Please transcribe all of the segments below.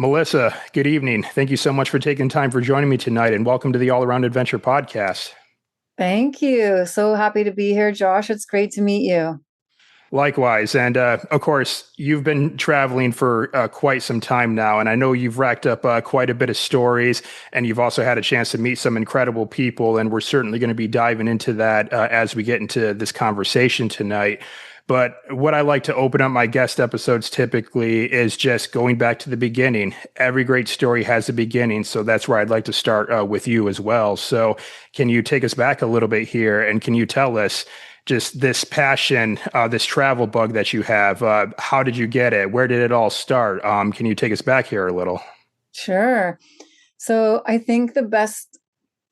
Melissa, good evening. Thank you so much for taking time for joining me tonight, and welcome to the All Around Adventure podcast. Thank you. So happy to be here, Josh. It's great to meet you. Likewise. And of course, you've been traveling for quite some time now, and I know you've racked up quite a bit of stories, and you've also had a chance to meet some incredible people. And we're certainly going to be diving into that as we get into this conversation tonight. But what I like to open up my guest episodes typically is just going back to the beginning. Every great story has a beginning. So that's where I'd like to start with you as well. So can you take us back a little bit here, and can you tell us just this passion, this travel bug that you have? How did you get it? Where did it all start? Can you take us back here a little? Sure. So I think the best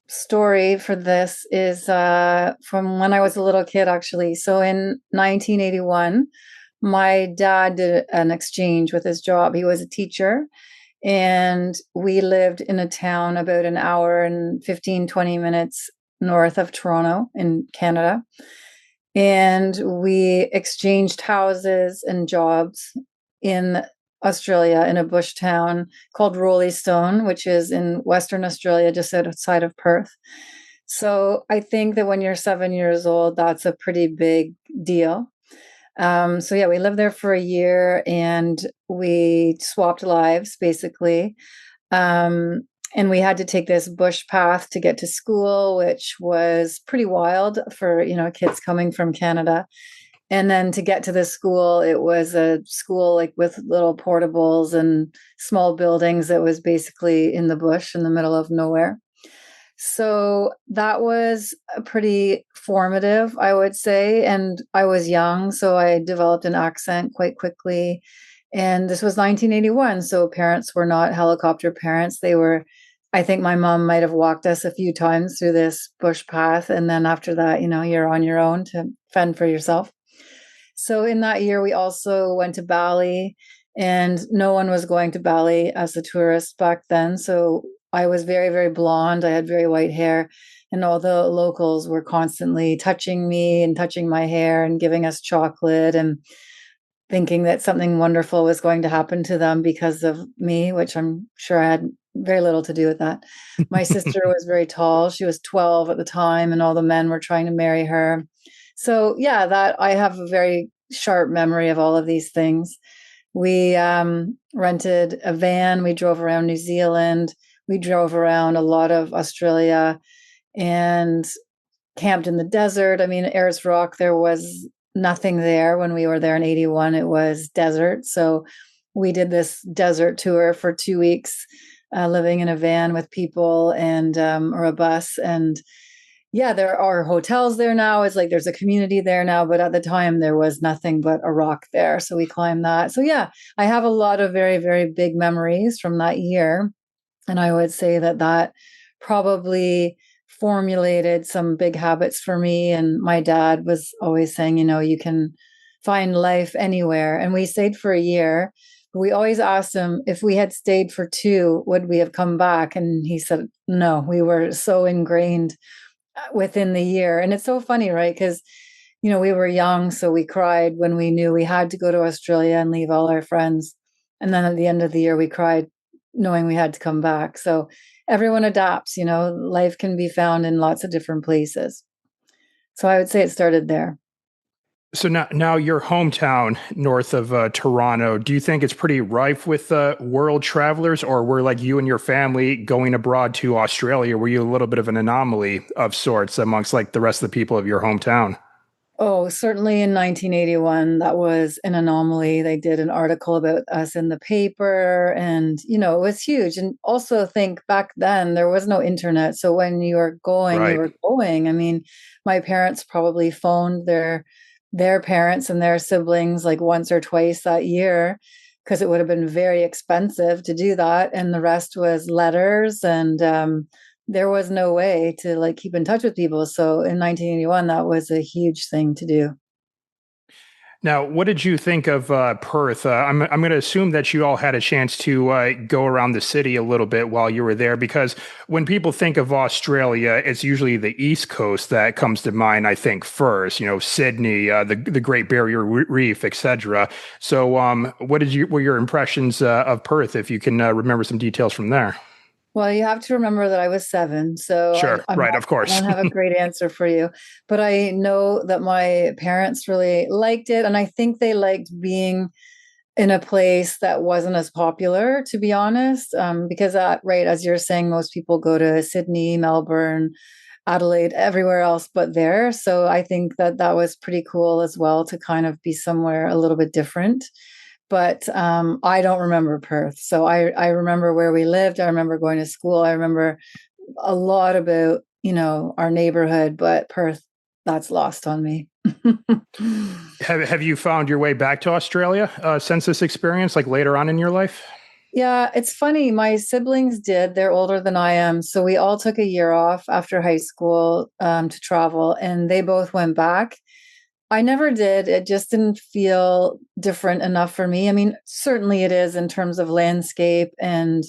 story for this is from when I was a little kid, actually. So in 1981, my dad did an exchange with his job. He was a teacher, and we lived in a town about an hour and 15, 20 minutes north of Toronto in Canada. And we exchanged houses and jobs in Australia in a bush town called Roleystone, which is in Western Australia, just outside of Perth. So I think that when you're 7 years old, that's a pretty big deal. So yeah, we lived there for a year and we swapped lives basically. And we had to take this bush path to get to school, which was pretty wild for, kids coming from Canada. And then to get to this school, it was a school like with little portables and small buildings that was basically in the bush in the middle of nowhere. So that was pretty formative, I would say. And I was young, so I developed an accent quite quickly. And this was 1981. So parents were not helicopter parents. They were, I think my mom might have walked us a few times through this bush path. And then after that, you're on your own to fend for yourself. So in that year, we also went to Bali, and no one was going to Bali as a tourist back then. So I was very, very blonde. I had very white hair, and all the locals were constantly touching me and touching my hair and giving us chocolate and thinking that something wonderful was going to happen to them because of me, which I'm sure I had very little to do with that. My sister was very tall. She was 12 at the time, and all the men were trying to marry her. So yeah, that I have a very sharp memory of all of these things. We rented a van. We drove around New Zealand. We drove around a lot of Australia and camped in the desert. I mean, Ayers Rock, there was nothing there when we were there in 81. It was desert. So we did this desert tour for 2 weeks, living in a van with people and or a bus. And yeah, there are hotels there now. It's like there's a community there now, but at the time there was nothing but a rock there. So we climbed that. So yeah, I have a lot of very, very big memories from that year. And I would say that that probably formulated some big habits for me. And my dad was always saying, you can find life anywhere. And we stayed for a year. We always asked him if we had stayed for 2, would we have come back? And he said, no, we were so ingrained within the year. And it's so funny, right? Because, we were young, so we cried when we knew we had to go to Australia and leave all our friends. And then at the end of the year, we cried knowing we had to come back. So everyone adapts, life can be found in lots of different places. So I would say it started there. So now your hometown north of Toronto, do you think it's pretty rife with world travelers, or were like you and your family going abroad to Australia? Were you a little bit of an anomaly of sorts amongst like the rest of the people of your hometown? Oh, certainly in 1981, that was an anomaly. They did an article about us in the paper, and, it was huge. And also think back then, there was no internet. So when you were going, you Right. were going. I mean, my parents probably phoned their parents and their siblings like once or twice that year because it would have been very expensive to do that. And the rest was letters, and there was no way to like keep in touch with people. So in 1981, that was a huge thing to do. Now, what did you think of Perth? I'm going to assume that you all had a chance to go around the city a little bit while you were there, because when people think of Australia, it's usually the East Coast that comes to mind. I think first, Sydney, the Great Barrier Reef, etc. So, what did you were your impressions of Perth? If you can remember some details from there. Well, you have to remember that I was 7, so Sure, I'm right, not, of I course. don't have a great answer for you. But I know that my parents really liked it, and I think they liked being in a place that wasn't as popular, to be honest. Because right, as you're saying, most people go to Sydney, Melbourne, Adelaide, everywhere else but there. So I think that that was pretty cool as well to kind of be somewhere a little bit different. But I don't remember Perth. So I remember where we lived. I remember going to school. I remember a lot about, our neighborhood, but Perth, that's lost on me. Have you found your way back to Australia since this experience, like later on in your life? Yeah, it's funny. My siblings did. They're older than I am. So we all took a year off after high school to travel, and they both went back. I never did. It just didn't feel different enough for me. I mean, certainly it is in terms of landscape and,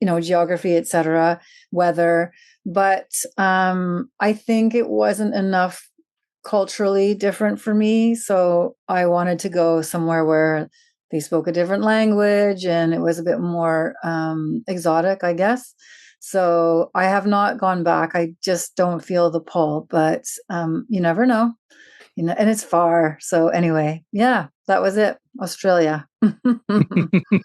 geography, etc., weather. But I think it wasn't enough culturally different for me. So I wanted to go somewhere where they spoke a different language and it was a bit more exotic, I guess. So I have not gone back. I just don't feel the pull, but you never know, and it's far. So anyway, yeah, that was it. Australia.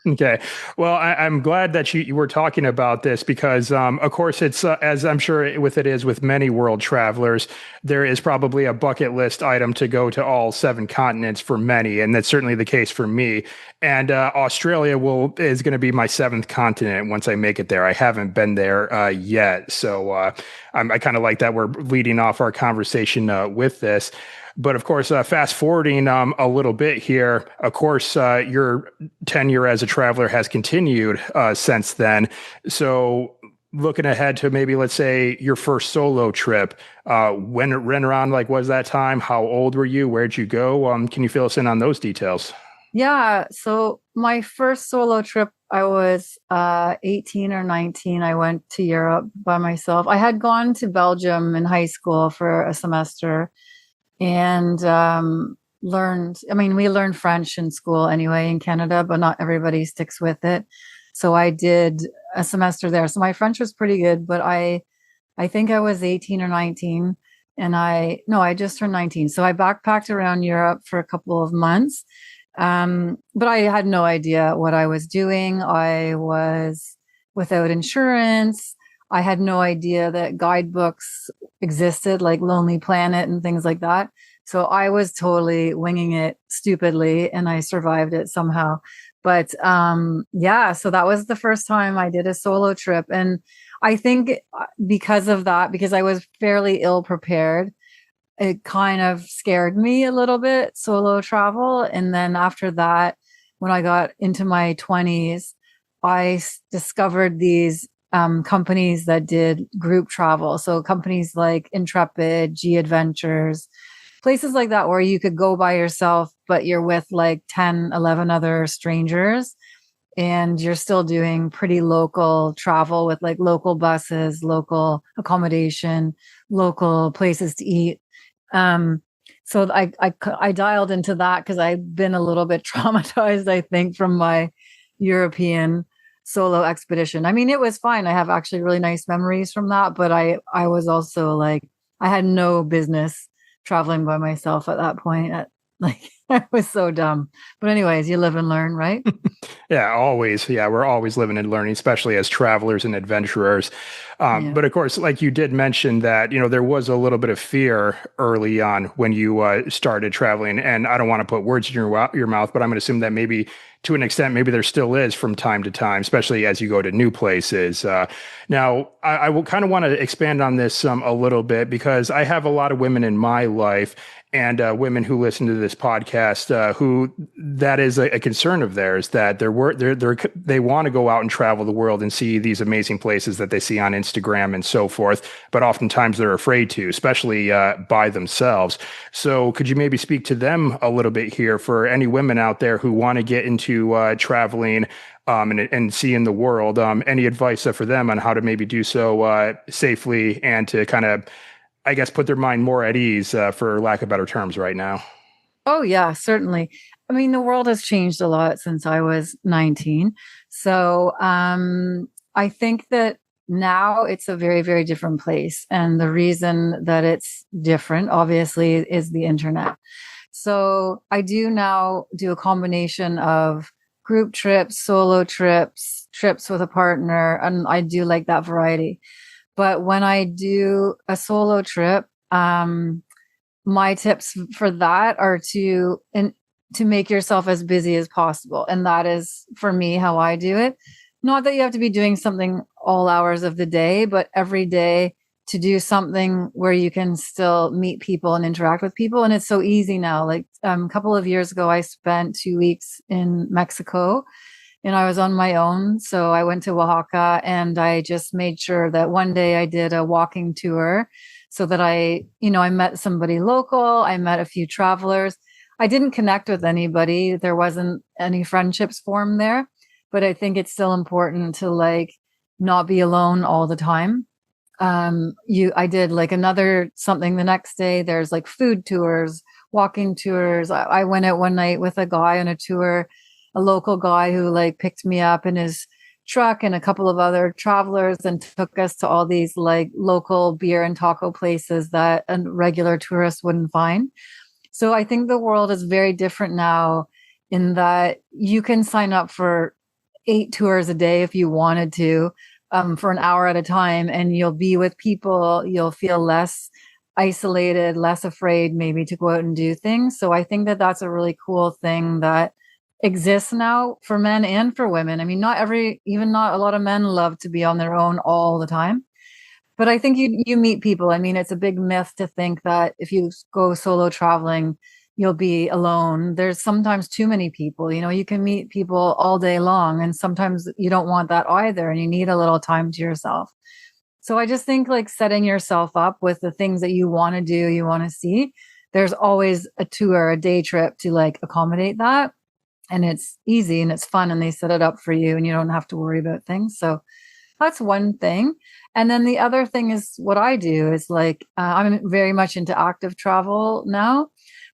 Okay. Well, I'm glad that you were talking about this because, of course, it's as I'm sure with it is with many world travelers, there is probably a bucket list item to go to all 7 continents for many, and that's certainly the case for me. And Australia is going to be my 7th continent once I make it there. I haven't been there yet, so I kind of like that we're leading off our conversation with this. But of course, fast forwarding a little bit here, of course, your tenure as a traveler has continued since then. So, looking ahead to maybe, let's say, your first solo trip, when it ran around, like, was that time? How old were you? Where'd you go? Can you fill us in on those details? Yeah. So my first solo trip, I was 18 or 19. I went to Europe by myself. I had gone to Belgium in high school for a semester and we learned French in school anyway in Canada, but not everybody sticks with it. So I did a semester there. So my French was pretty good, but I think I was 18 or 19 and no, I just turned 19. So I backpacked around Europe for a couple of months. But I had no idea what I was doing. I was without insurance. I had no idea that guidebooks existed, like Lonely Planet and things like that. So I was totally winging it stupidly and I survived it somehow. But yeah, so that was the first time I did a solo trip. And I think because of that, because I was fairly ill prepared, it kind of scared me a little bit, solo travel. And then after that, when I got into my 20s, I discovered these companies that did group travel. So companies like Intrepid, G Adventures, places like that where you could go by yourself, but you're with like 10, 11 other strangers and you're still doing pretty local travel with like local buses, local accommodation, local places to eat. Um, so I dialed into that because I've been a little bit traumatized, I think, from my European solo expedition. I mean, it was fine. I have actually really nice memories from that, but I was also like, I had no business traveling by myself at that point. Like, I was so dumb. But anyways, you live and learn, right? Yeah, always. Yeah, we're always living and learning, especially as travelers and adventurers. Yeah. But of course, like you did mention that, there was a little bit of fear early on when you started traveling. And I don't want to put words in your mouth, but I'm going to assume that maybe to an extent, maybe there still is from time to time, especially as you go to new places. Now, I will kind of want to expand on this a little bit because I have a lot of women in my life and women who listen to this podcast who that is a concern of theirs, that they want to go out and travel the world and see these amazing places that they see on Instagram and so forth, but oftentimes they're afraid to, especially by themselves. So could you maybe speak to them a little bit here for any women out there who want to get into traveling and seeing the world? Any advice for them on how to maybe do so safely and to kind of, I guess, put their mind more at ease, for lack of better terms, right now? Oh, yeah, certainly. I mean, the world has changed a lot since I was 19. So I think that now it's a very, very different place. And the reason that it's different, obviously, is the internet. So I do now do a combination of group trips, solo trips, trips with a partner, and I do like that variety. But when I do a solo trip, my tips for that are to make yourself as busy as possible. And that is for me how I do it. Not that you have to be doing something all hours of the day, but every day to do something where you can still meet people and interact with people. And it's so easy now. Like a couple of years ago, I spent 2 weeks in Mexico and I was on my own. So I went to Oaxaca and I just made sure that one day I did a walking tour so that I met somebody local. I met a few travelers. I didn't connect with anybody. There wasn't any friendships formed there, but I think it's still important to like not be alone all the time. I did like another something the next day. There's like food tours, walking tours. I went out one night with a guy on a tour, a local guy who like picked me up in his truck and a couple of other travelers and took us to all these like local beer and taco places that a regular tourist wouldn't find. So I think the world is very different now in that you can sign up for 8 tours a day if you wanted to, for an hour at a time, and you'll be with people. You'll feel less isolated, less afraid maybe to go out and do things. So I think that that's a really cool thing that exists now for men and for women. I mean, not a lot of men love to be on their own all the time. But I think you meet people. I mean, it's a big myth to think that if you go solo traveling, you'll be alone. There's sometimes too many people. You can meet people all day long, and sometimes you don't want that either, and you need a little time to yourself. So I just think like setting yourself up with the things that you want to do, you want to see. There's always a tour, a day trip to like accommodate that. And it's easy and it's fun, and they set it up for you and you don't have to worry about things. So that's one thing. And then the other thing is what I do is like, I'm very much into active travel now,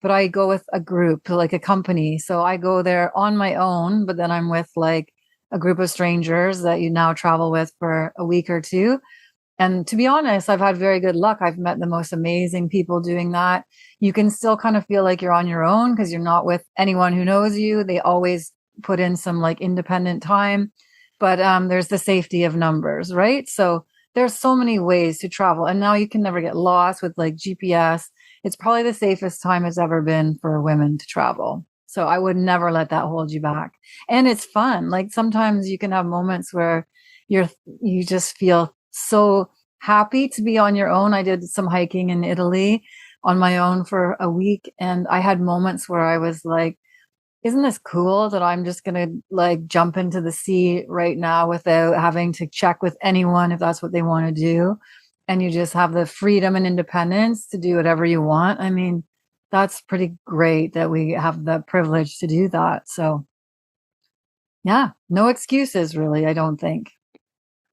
but I go with a group, like a company. So I go there on my own, but then I'm with like a group of strangers that you now travel with for a week or two. And to be honest, I've had very good luck. I've met the most amazing people doing that. You can still kind of feel like you're on your own because you're not with anyone who knows you. They always put in some like independent time, but there's the safety of numbers, right? So there's so many ways to travel. And now you can never get lost with like GPS. It's probably the safest time it's ever been for women to travel. So I would never let that hold you back. And it's fun. Like sometimes you can have moments where you just feel so happy to be on your own. I did some hiking in Italy on my own for a week, and I had moments where I was like, isn't this cool that I'm just going to like jump into the sea right now without having to check with anyone if that's what they want to do? And you just have the freedom and independence to do whatever you want. I mean, that's pretty great that we have the privilege to do that. So yeah, no excuses really, I don't think.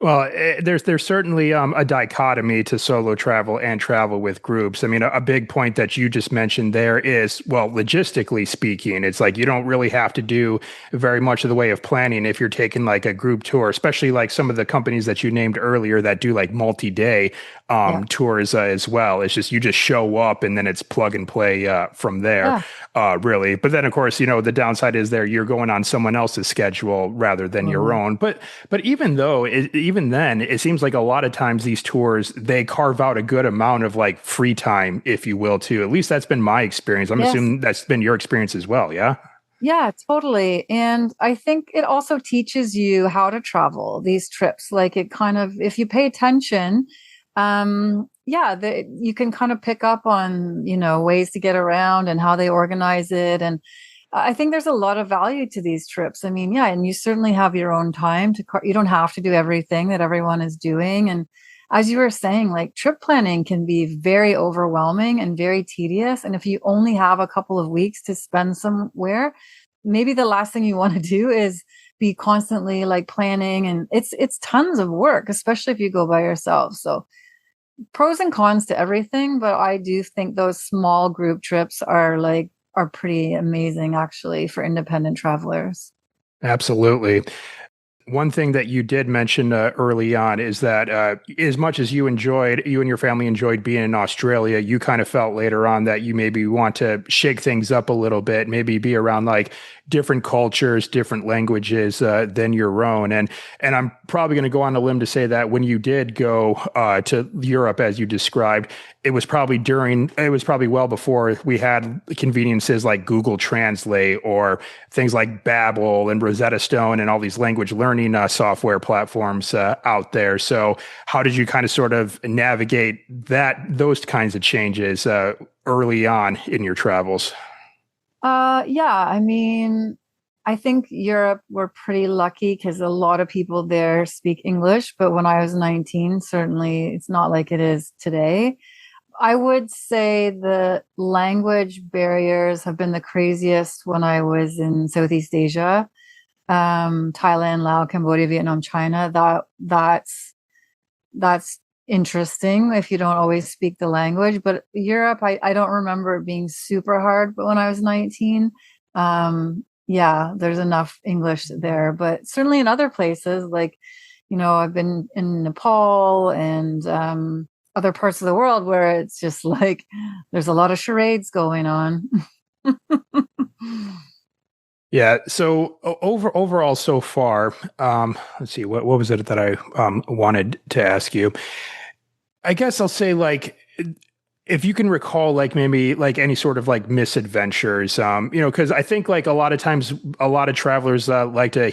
Well, there's certainly a dichotomy to solo travel and travel with groups. I mean, a big point that you just mentioned there is, well, logistically speaking, it's like you don't really have to do very much of the way of planning if you're taking like a group tour, especially like some of the companies that you named earlier that do like multi-day Yeah. tours as well. It's just you just show up and then it's plug and play from there, Yeah. really. But then, of course, the downside is there you're going on someone else's schedule rather than your Totally. own. But even then, it seems like a lot of times these tours they carve out a good amount of like free time, if you will, too. At least that's been my experience. I'm Yes. assuming that's been your experience as well. Yeah. Yeah, totally. And I think it also teaches you how to travel these trips. Like it kind of, if you pay attention, yeah, you can kind of pick up on, ways to get around and how they organize it. And I think there's a lot of value to these trips. I mean, yeah, and you certainly have your own time you don't have to do everything that everyone is doing. And as you were saying, like trip planning can be very overwhelming and very tedious. And if you only have a couple of weeks to spend somewhere, maybe the last thing you want to do is be constantly like planning, and it's tons of work, especially if you go by yourself. So pros and cons to everything, but I do think those small group trips are pretty amazing actually for independent travelers. Absolutely. One thing that you did mention early on is that as much as you and your family enjoyed being in Australia, you kind of felt later on that you maybe want to shake things up a little bit, maybe be around like different cultures, different languages than your own. And I'm probably going to go on a limb to say that when you did go to Europe, as you described, it was probably well before we had conveniences like Google Translate or things like Babbel and Rosetta Stone and all these language learning software platforms out there. So how did you kind of sort of navigate those kinds of changes early on in your travels? Yeah, I mean, I think Europe, we're pretty lucky because a lot of people there speak English, but when I was 19, certainly it's not like it is today. I would say the language barriers have been the craziest when I was in Southeast Asia, Thailand, Laos, Cambodia, Vietnam, China. That's interesting if you don't always speak the language. But Europe, I don't remember it being super hard. But when I was 19, yeah, there's enough English there. But certainly in other places, like, I've been in Nepal and other parts of the world where it's just like there's a lot of charades going on. Yeah. So overall, so far, let's see, what was it that I wanted to ask you? I guess I'll say like if you can recall like maybe like any sort of like misadventures, because I think like a lot of times a lot of travelers like to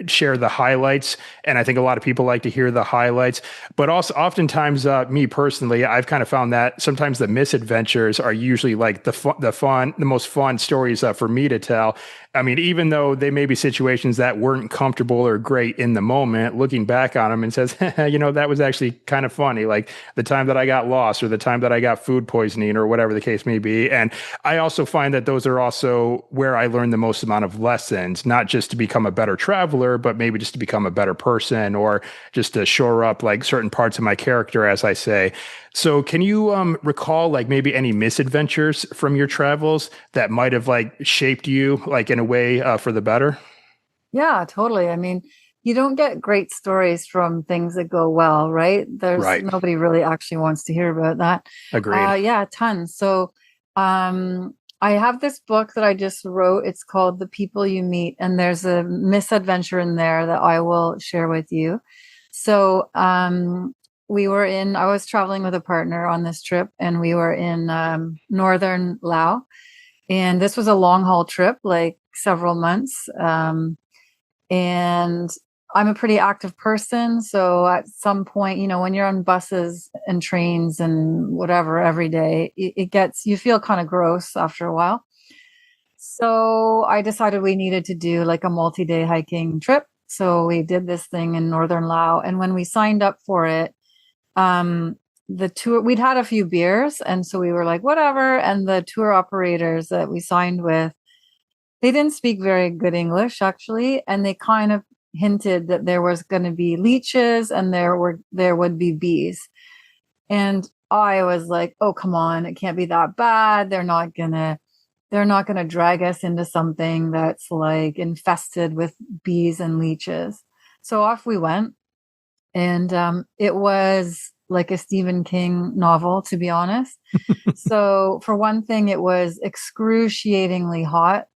share the highlights, and I think a lot of people like to hear the highlights. But also oftentimes, me personally, I've kind of found that sometimes the misadventures are usually like the most fun stories for me to tell. I mean, even though they may be situations that weren't comfortable or great in the moment, looking back on them and says, that was actually kind of funny. Like the time that I got lost or the time that I got food poisoning or whatever the case may be. And I also find that those are also where I learn the most amount of lessons, not just to become a better traveler, but maybe just to become a better person or just to shore up like certain parts of my character, as I say. So can you recall like maybe any misadventures from your travels that might have like shaped you like in a way for the better? Yeah, totally. I mean, you don't get great stories from things that go well, right? There's Right. nobody really actually wants to hear about that. Agreed. Yeah, tons. So, I have this book that I just wrote. It's called The People You Meet, and there's a misadventure in there that I will share with you. So, I was traveling with a partner on this trip, and we were in northern Laos. And this was a long haul trip, like several months. And I'm a pretty active person. So at some point, when you're on buses and trains and whatever every day, you feel kind of gross after a while. So I decided we needed to do like a multi-day hiking trip. So we did this thing in northern Laos. And when we signed up for it, um, the tour, we'd had a few beers. And so we were like, whatever. And the tour operators that we signed with, they didn't speak very good English actually, and they kind of hinted that there was going to be leeches and there would be bees. And I was like, "Oh, come on, it can't be that bad. They're not going to drag us into something that's like infested with bees and leeches." So off we went, and it was like a Stephen King novel, to be honest. So for one thing, it was excruciatingly hot,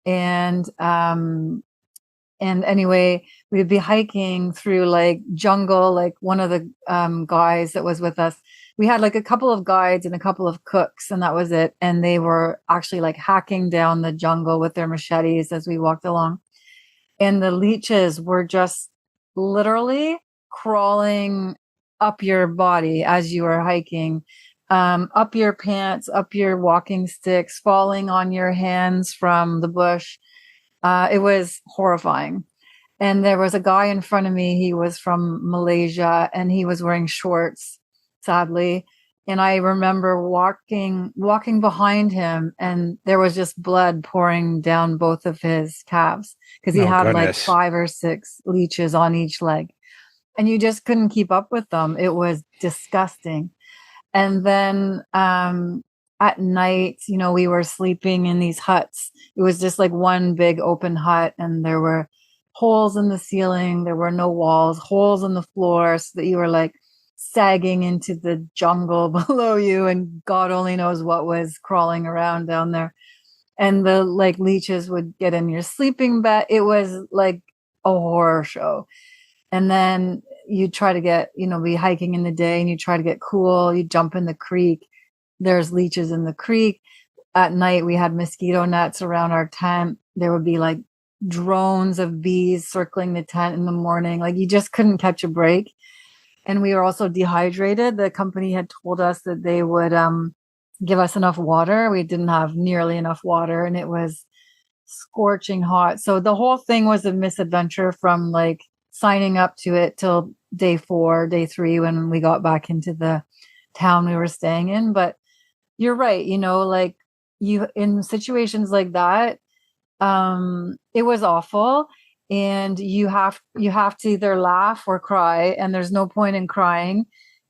and anyway, we'd be hiking through like jungle. Like one of the guys that was with us, we had like a couple of guides and a couple of cooks, and that was it. And they were actually like hacking down the jungle with their machetes as we walked along, and the leeches were just literally crawling up your body as you were hiking, up your pants, up your walking sticks, falling on your hands from the bush. It was horrifying. And there was a guy in front of me. He was from Malaysia and he was wearing shorts, sadly. And I remember walking behind him, and there was just blood pouring down both of his calves because he Oh had like goodness. 5 or 6 leeches on each leg. And you just couldn't keep up with them. It was disgusting. And then at night, we were sleeping in these huts. It was just like one big open hut, and there were holes in the ceiling. There were no walls, holes in the floor, so that you were like sagging into the jungle below you, and God only knows what was crawling around down there. And the like leeches would get in your sleeping bag. It was like a horror show. And then you try to get, be hiking in the day and you try to get cool. You jump in the creek. There's leeches in the creek. At night, we had mosquito nets around our tent. There would be like drones of bees circling the tent in the morning. Like you just couldn't catch a break. And we were also dehydrated. The company had told us that they would give us enough water. We didn't have nearly enough water, and it was scorching hot. So the whole thing was a misadventure from like signing up to it till day 4, day 3, when we got back into the town we were staying in. But you're right, like you in situations like that, it was awful. And you have to either laugh or cry, and there's no point in crying.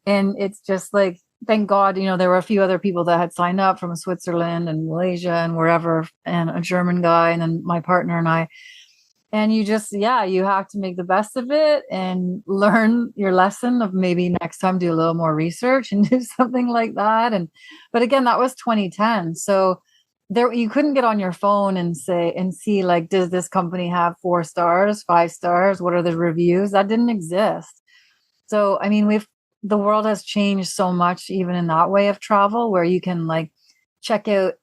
And it's just like, thank God, there were a few other people that had signed up from Switzerland and Malaysia and wherever, and a German guy, and then my partner and I. And you just, yeah, you have to make the best of it and learn your lesson of maybe next time do a little more research and do something like that. But again, that was 2010. So there, you couldn't get on your phone and see like, does this company have 4 stars, 5 stars? What are the reviews? That didn't exist. So, I mean, the world has changed so much, even in that way of travel, where you can like check out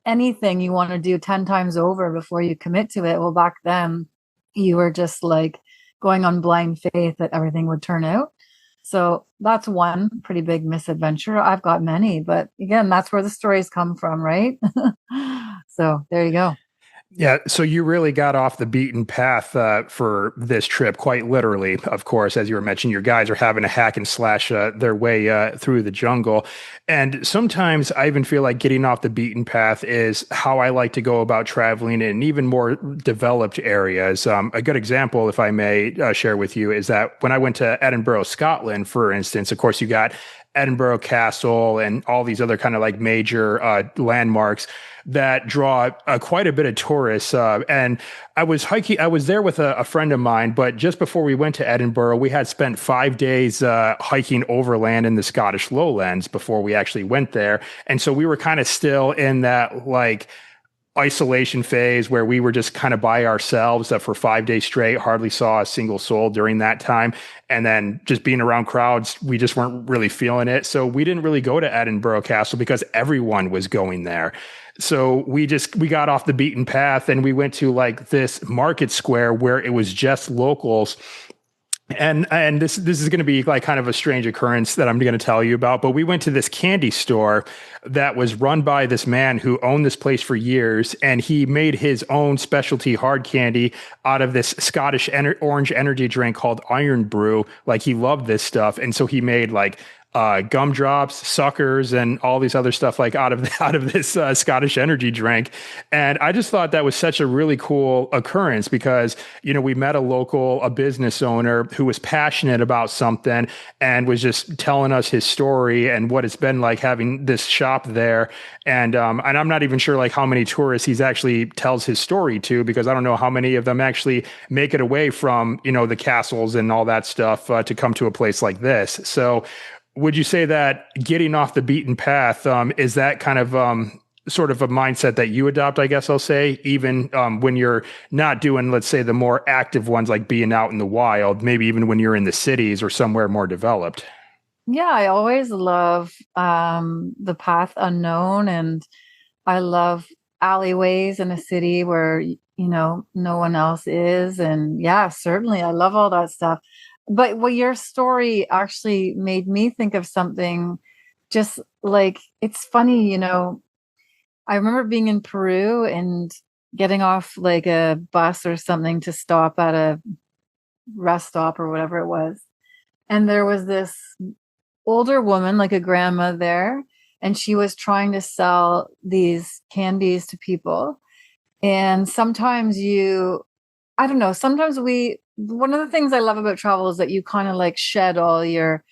anything you want to do 10 times over before you commit to it. Well, back then you were just like going on blind faith that everything would turn out. So that's one pretty big misadventure. I've got many, but again, that's where the stories come from, right? So there you go. Yeah, so you really got off the beaten path for this trip, quite literally. Of course, as you were mentioning, your guys are having to hack and slash their way through the jungle. And sometimes I even feel like getting off the beaten path is how I like to go about traveling in even more developed areas. A good example, if I may share with you, is that when I went to Edinburgh, Scotland, for instance, of course, you got Edinburgh Castle and all these other kind of like major landmarks that draw quite a bit of tourists. And I was there with a friend of mine, but just before we went to Edinburgh, we had spent 5 days hiking overland in the Scottish lowlands before we actually went there. And so we were kind of still in that like isolation phase where we were just kind of by ourselves for 5 days straight, hardly saw a single soul during that time. And then just being around crowds, we just weren't really feeling it. So we didn't really go to Edinburgh Castle because everyone was going there. So we got off the beaten path and we went to like this market square where it was just locals. And this is going to be like kind of a strange occurrence that I'm going to tell you about, but we went to this candy store that was run by this man who owned this place for years, and he made his own specialty hard candy out of this Scottish orange energy drink called Iron Brew. Like he loved this stuff, and so he made like gumdrops, suckers, and all these other stuff like out of this Scottish energy drink. And I just thought that was such a really cool occurrence because we met a business owner who was passionate about something and was just telling us his story and what it's been like having this shop there. And I'm not even sure like how many tourists he's actually tells his story to, because I don't know how many of them actually make it away from the castles and all that stuff to come to a place like this. So would you say that getting off the beaten path, is that kind of sort of a mindset that you adopt, I guess I'll say, even when you're not doing, let's say, the more active ones like being out in the wild, maybe even when you're in the cities or somewhere more developed? Yeah, I always love the path unknown, and I love alleyways in a city where no one else is. And yeah, certainly I love all that stuff. but what your story actually made me think of something. Just like, it's funny, I remember being in Peru and getting off like a bus or something to stop at a rest stop or whatever it was. And there was this older woman, like a grandma there, and she was trying to sell these candies to people. And sometimes I don't know, one of the things I love about travel is that you kind of like shed all your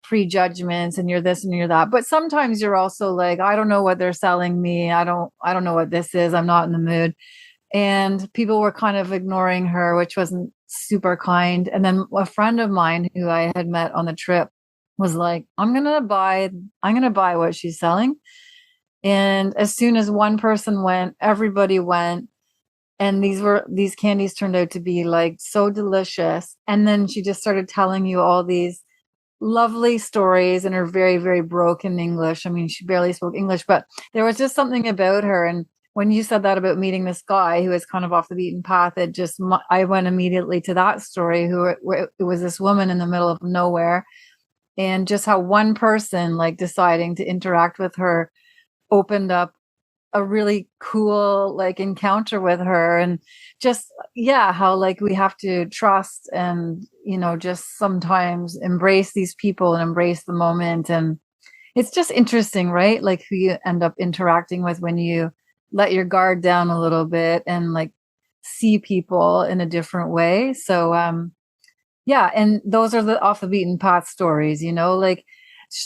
prejudgments and you're this and you're that. But sometimes you're also like, I don't know what they're selling me. I don't know what this is. I'm not in the mood. And people were kind of ignoring her, which wasn't super kind. And then a friend of mine who I had met on the trip was like, I'm gonna buy what she's selling. And as soon as one person went, everybody went. And these candies turned out to be like so delicious. And then she just started telling you all these lovely stories in her very, very broken English. I mean, she barely spoke English, but there was just something about her. And when you said that about meeting this guy who is kind of off the beaten path, I went immediately to that story, where it was this woman in the middle of nowhere, and just how one person like deciding to interact with her opened up a really cool like encounter with her. And just, yeah, how like we have to trust and just sometimes embrace these people and embrace the moment. And it's just interesting, right? Like who you end up interacting with when you let your guard down a little bit and like see people in a different way. So yeah, and those are the off the beaten path stories, like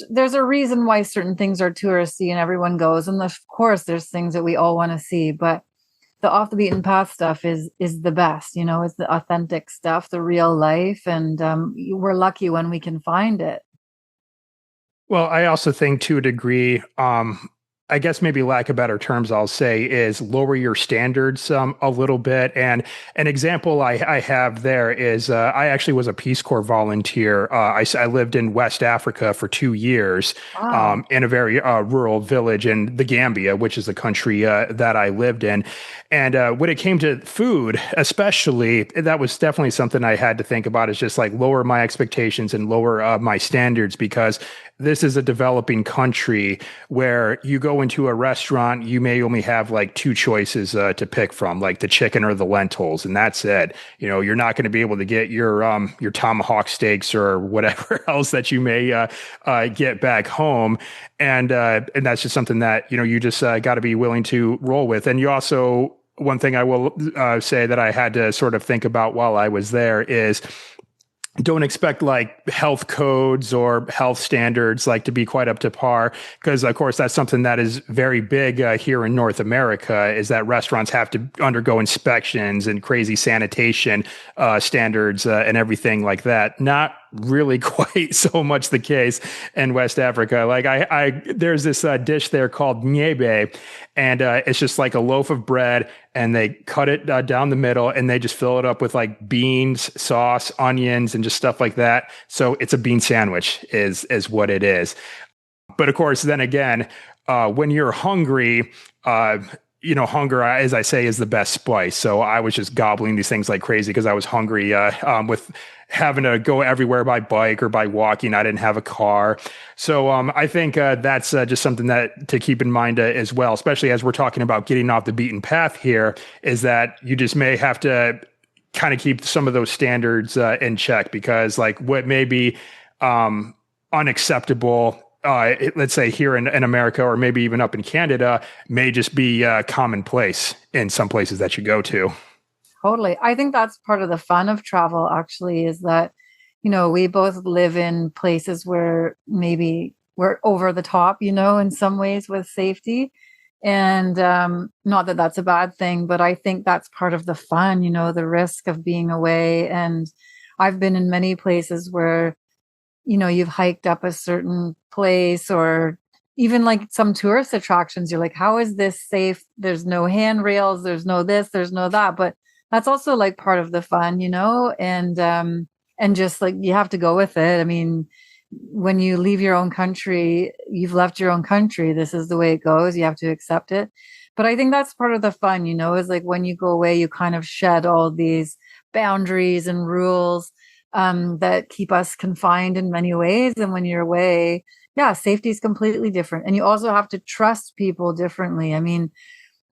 there's a reason why certain things are touristy and everyone goes. And of course, there's things that we all want to see, but the off the beaten path stuff is the best, it's the authentic stuff, the real life. And we're lucky when we can find it. Well, I also think to a degree, I guess maybe lack of better terms, I'll say, is lower your standards a little bit. And an example I have there is I actually was a Peace Corps volunteer. I lived in West Africa for 2 years Wow. in a very rural village in the Gambia, which is the country that I lived in. And when it came to food, especially, that was definitely something I had to think about, is just like lower my expectations and lower my standards, because this is a developing country where you go into a restaurant, you may only have like two choices to pick from, like the chicken or the lentils, and that's it. You're not going to be able to get your tomahawk steaks or whatever else that you may get back home, and that's just something that you just got to be willing to roll with. And you also, one thing I will say that I had to sort of think about while I was there is, don't expect like health codes or health standards like to be quite up to par, because of course that's something that is very big here in North America, is that restaurants have to undergo inspections and crazy sanitation standards and everything like that. Not really quite so much the case in West Africa. Like there's this dish there called nyebe, and it's just like a loaf of bread, and they cut it down the middle, and they just fill it up with like beans, sauce, onions, and just stuff like that. So it's a bean sandwich is what it is. But of course, then again, when you're hungry, hunger, as I say, is the best spice. So I was just gobbling these things like crazy because I was hungry with having to go everywhere by bike or by walking. I didn't have a car. So I think that's just something that to keep in mind as well, especially as we're talking about getting off the beaten path here, is that you just may have to kind of keep some of those standards in check, because like what may be unacceptable, let's say here in America, or maybe even up in Canada, may just be commonplace in some places that you go to. Totally. I think that's part of the fun of travel, actually, is that, we both live in places where maybe we're over the top, in some ways with safety. And not that that's a bad thing, but I think that's part of the fun, the risk of being away. And I've been in many places where, you've hiked up a certain place, or even like some tourist attractions. You're like, how is this safe? There's no handrails, there's no this, there's no that. But that's also like part of the fun, and just like you have to go with it. I mean, when you leave your own country, you've left your own country. This is the way it goes. You have to accept it. But I think that's part of the fun, is like when you go away, you kind of shed all these boundaries and rules. that keep us confined in many ways. And when you're away, yeah, safety is completely different. And you also have to trust people differently. I mean,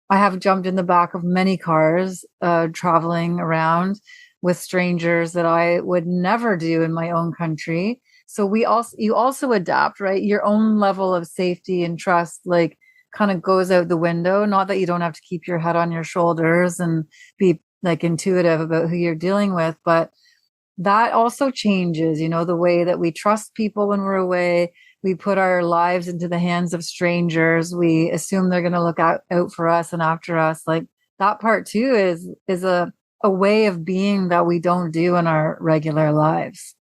I have jumped in the back of many cars traveling around with strangers that I would never do in my own country. So you also adapt, right? Your own level of safety and trust, like, kind of goes out the window. Not that you don't have to keep your head on your shoulders and be like intuitive about who you're dealing with, but that also changes, the way that we trust people when we're away. We put our lives into the hands of strangers. We assume they're going to look out for us and after us. Like, that part too is a way of being that we don't do in our regular lives.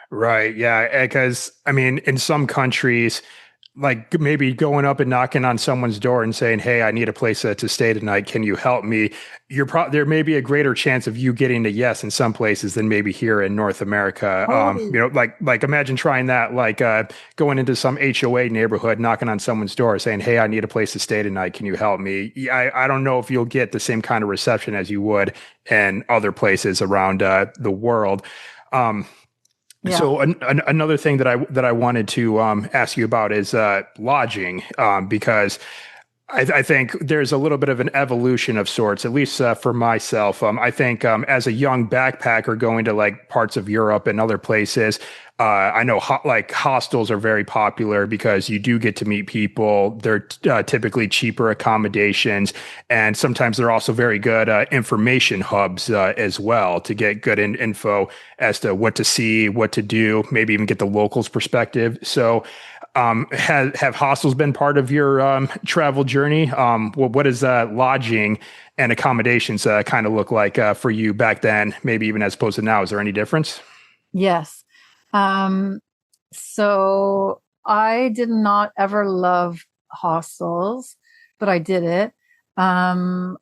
Right. Yeah. Because, I mean, in some countries, like maybe going up and knocking on someone's door and saying, "Hey, I need a place to stay tonight. Can you help me?" There may be a greater chance of you getting a yes in some places than maybe here in North America. Totally. Like imagine trying that, like going into some HOA neighborhood, knocking on someone's door, saying, "Hey, I need a place to stay tonight. Can you help me?" I don't know if you'll get the same kind of reception as you would in other places around the world. Um, Yeah. so another thing that I wanted to ask you about is lodging, because I think there's a little bit of an evolution of sorts, at least for myself. I think as a young backpacker going to like parts of Europe and other places, I know like hostels are very popular because you do get to meet people. They're typically cheaper accommodations, and sometimes they're also very good information hubs as well to get good info as to what to see, what to do, maybe even get the locals' perspective. So have hostels been part of your travel journey? What does lodging and accommodations kind of look like for you back then, maybe even as opposed to now? Is there any difference? Yes. Um, so I did not ever love hostels, but I did it.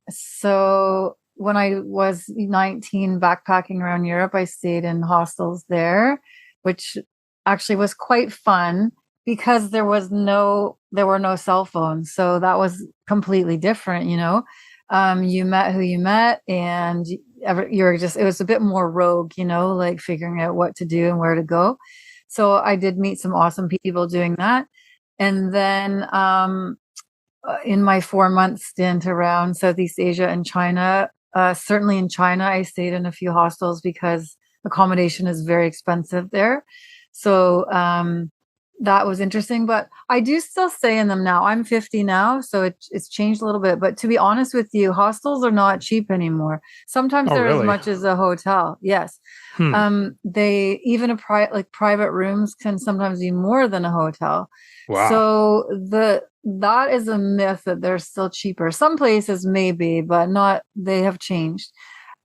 So when I was 19 backpacking around Europe, I stayed in hostels there, which actually was quite fun because there were no cell phones. So that was completely different. You met who you met, and you're just, it was a bit more rogue, like figuring out what to do and where to go. So I did meet some awesome people doing that. And then in my 4 month stint around Southeast Asia and China, certainly in China, I stayed in a few hostels because accommodation is very expensive there. So that was interesting, but I do still stay in them now. I'm 50 now, so it's changed a little bit. But to be honest with you, hostels are not cheap anymore. Sometimes Oh, they're as really? much as a hotel. Yes. Hmm. They even like private rooms can sometimes be more than a hotel. Wow. So that is a myth that they're still cheaper. Some places maybe, but not, they have changed.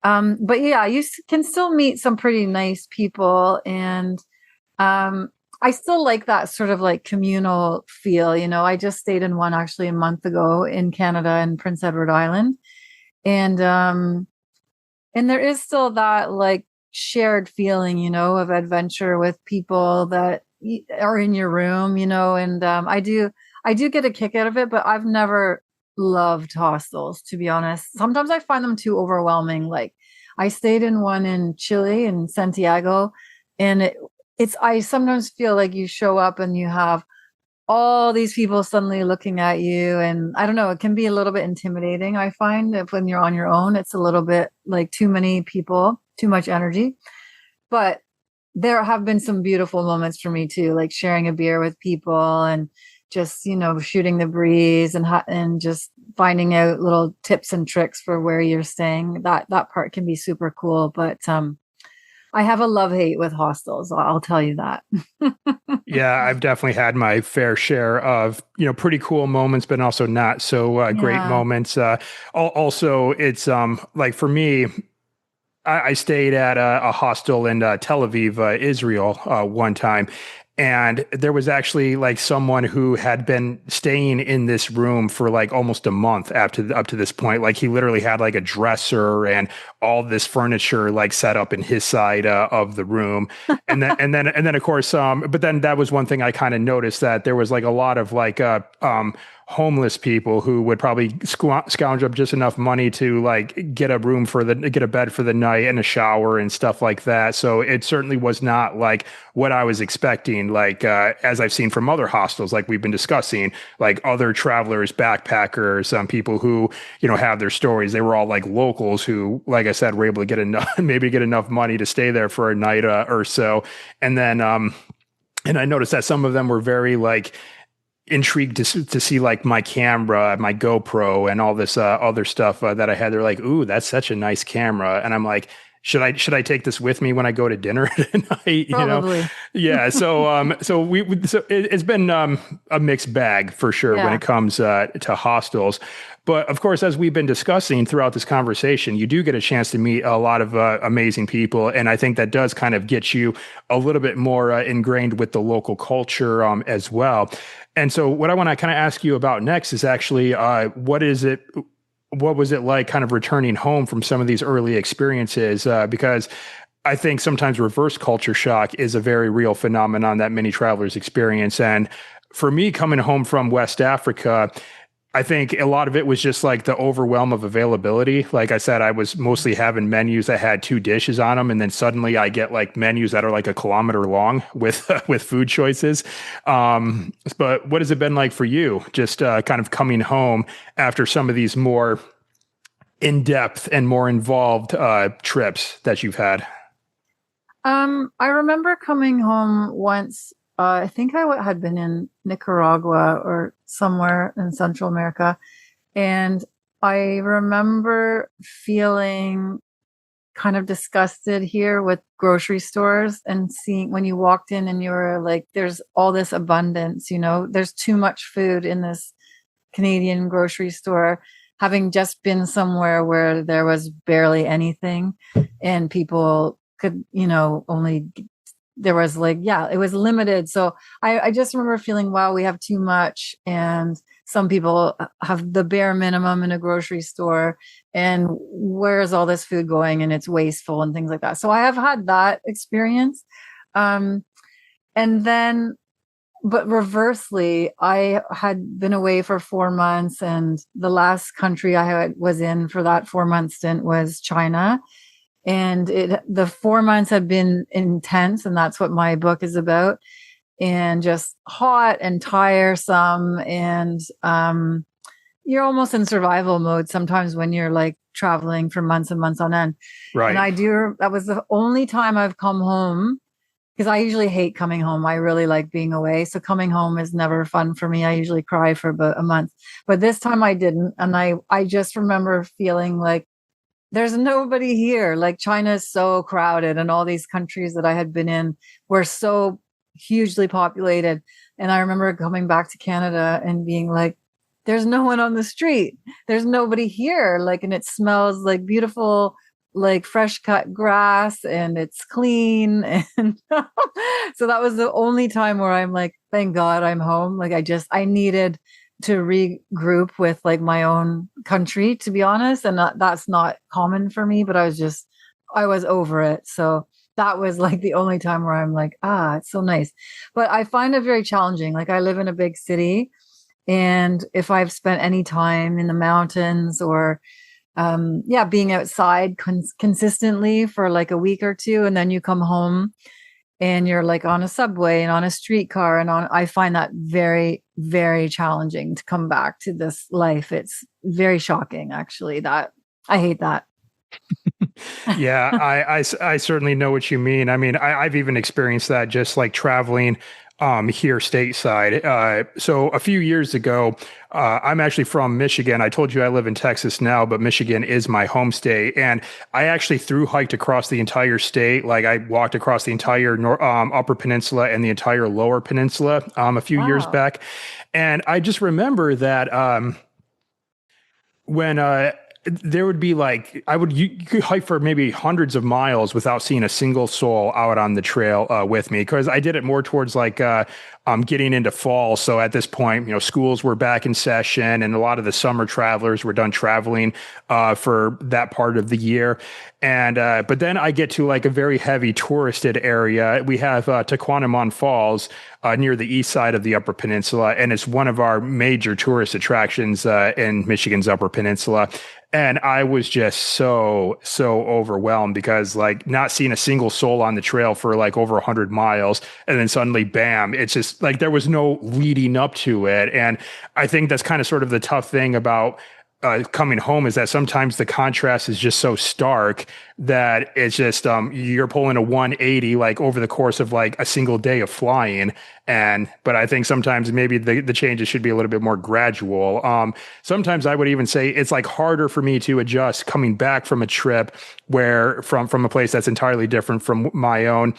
But yeah, can still meet some pretty nice people, and um, I still like that sort of like communal feel. I just stayed in one actually a month ago in Canada in Prince Edward Island. And and there is still that like shared feeling, of adventure with people that are in your room, and I do get a kick out of it, but I've never loved hostels, to be honest. Sometimes I find them too overwhelming. Like, I stayed in one in Chile in Santiago, and I sometimes feel like you show up and you have all these people suddenly looking at you, and I don't know, it can be a little bit intimidating. I find if when you're on your own, it's a little bit like too many people, too much energy. But there have been some beautiful moments for me too, like sharing a beer with people and just, shooting the breeze and just finding out little tips and tricks for where you're staying. That part can be super cool. But I have a love hate with hostels, I'll tell you that. Yeah, I've definitely had my fair share of, pretty cool moments, but also not so great Yeah. moments. Also, it's like for me, I stayed at a hostel in Tel Aviv, Israel, one time, And there was actually like someone who had been staying in this room for like almost a month up to this point. Like he literally had like a dresser and all this furniture like set up in his side of the room. And then of course, but then that was one thing I kind of noticed, that there was like a lot of like homeless people who would probably scrounge up just enough money to like get a bed for the night and a shower and stuff like that. So it certainly was not like what I was expecting, like as I've seen from other hostels, like we've been discussing, like other travelers, backpackers, people who, have their stories. They were all like locals who, like I said, were able to get enough, maybe get enough money to stay there for a night or so. And then, and I noticed that some of them were very like intrigued to see like my camera, my GoPro, and all this other stuff that I had. They're like, "Ooh, that's such a nice camera," and I'm like, should I take this with me when I go to dinner tonight? Probably. Yeah. So it's been a mixed bag for sure when Yeah. it comes to hostels. But of course, as we've been discussing throughout this conversation, you do get a chance to meet a lot of amazing people, and I think that does kind of get you a little bit more ingrained with the local culture as well. And so, what I want to kind of ask you about next is actually what was it like kind of returning home from some of these early experiences? Because I think sometimes reverse culture shock is a very real phenomenon that many travelers experience. And for me, coming home from West Africa, I think a lot of it was just like the overwhelm of availability. Like I said, I was mostly having menus that had two dishes on them, and then suddenly I get like menus that are like a kilometer long with with food choices. But what has it been like for you, just kind of coming home after some of these more in depth and more involved trips that you've had? I remember coming home once. I think had been in Nicaragua or somewhere in Central America, and I remember feeling kind of disgusted here with grocery stores and seeing when you walked in and you were like, there's all this abundance, there's too much food in this Canadian grocery store, having just been somewhere where there was barely anything and people could, only there was like, yeah, it was limited. So I just remember feeling, wow, we have too much. And some people have the bare minimum in a grocery store. And where's all this food going? And it's wasteful and things like that. So I have had that experience. And then, but reversely, I had been away for 4 months. And the last country was in for that 4 month stint was China. And the 4 months have been intense, and that's what my book is about. And just hot and tiresome, and you're almost in survival mode sometimes when you're like traveling for months and months on end. Right. And that was the only time I've come home, because I usually hate coming home. I really like being away. So coming home is never fun for me. I usually cry for about a month, but this time I didn't. And I just remember feeling like, there's nobody here. Like China is so crowded, and all these countries that I had been in were so hugely populated. And I remember coming back to Canada and being like, there's no one on the street. There's nobody here. Like, and it smells like beautiful, like fresh cut grass, and it's clean. And so that was the only time where I'm like, thank God I'm home. Like I needed to regroup with like my own country, to be honest. And that's not common for me, but I was over it. So that was like the only time where I'm like, it's so nice. But I find it very challenging. Like I live in a big city, and if I've spent any time in the mountains or being outside consistently for like a week or two, and then you come home and you're like on a subway and on a streetcar I find that very, very challenging to come back to this life. It's very shocking, actually, that I hate that. Yeah, I certainly know what you mean. I mean, I've even experienced that just like traveling here stateside. So a few years ago, I'm actually from Michigan. I told you I live in Texas now, but Michigan is my home state. And I actually through hiked across the entire state. Like I walked across the entire upper peninsula and the entire lower peninsula a few years Wow. back. And I just remember that when there would be like you could hike for maybe hundreds of miles without seeing a single soul out on the trail with me, because I did it more towards like getting into fall. So at this point, schools were back in session, and a lot of the summer travelers were done traveling for that part of the year. And but then I get to like a very heavy touristed area. We have Tequendama Falls near the east side of the Upper Peninsula, and it's one of our major tourist attractions in Michigan's Upper Peninsula. And I was just so overwhelmed because like not seeing a single soul on the trail for like over 100 miles. And then suddenly, bam, it's just like there was no leading up to it. And I think that's kind of sort of the tough thing about coming home, is that sometimes the contrast is just so stark that it's just you're pulling a 180 like over the course of like a single day of flying. But I think sometimes maybe the changes should be a little bit more gradual. Sometimes I would even say it's like harder for me to adjust coming back from a trip where from a place that's entirely different from my own,